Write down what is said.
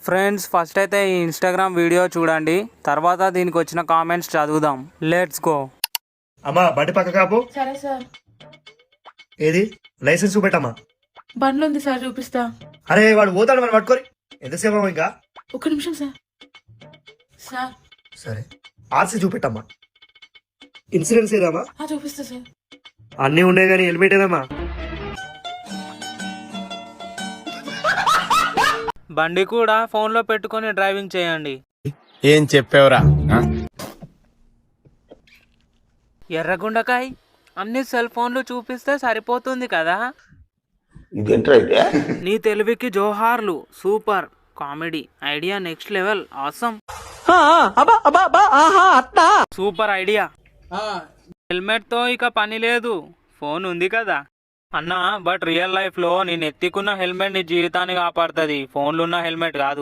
Friends first అయితే ఈ Instagram video చూడండి, తర్వాత దీనికి వచ్చిన కామెంట్స్ చదువుదాం. Let's go. అమ్మా బండి పక్క కాపు. సరే సార్. ఏది లైసెన్స్ చూపెట్టమ్మా. బండ్లు ఉంది సార్, చూపిస్తా. అరే వాడు పోతాడు, మనం పట్టుకొని ఎంతసేపు అమ్మా ఇంకా. ఒక్క నిమిషం సార్. సార్ సరే ఆర్సీ చూపెట్టమ్మా. ఇన్సూరెన్స్ ఏదమ్మా? చూపిస్తా సార్. అన్నీ ఉన్నాయి కానీ హెల్మెట్ ఏదమ్మా? బండి కూడా ఫోన్లో పెట్టుకొని డ్రైవింగ్ చేయండి. ఏం చెప్పావురా? ఎర్రగుండకాయ్, అన్ని సెల్ ఫోన్లు చూపిస్తే సరిపోతుంది కదా. నీ తెలివికి జోహార్లు. Super comedy idea, next level, awesome. Super idea. Helmet తో ఇక పని లేదు, ఫోన్ ఉంది కదా అన్నా. బట్ రియల్ లైఫ్ లో నేను ఎత్తికున్న హెల్మెట్ నీ జీవితాన్ని కాపాడుతుంది, ఫోన్లున్న హెల్మెట్ కాదు.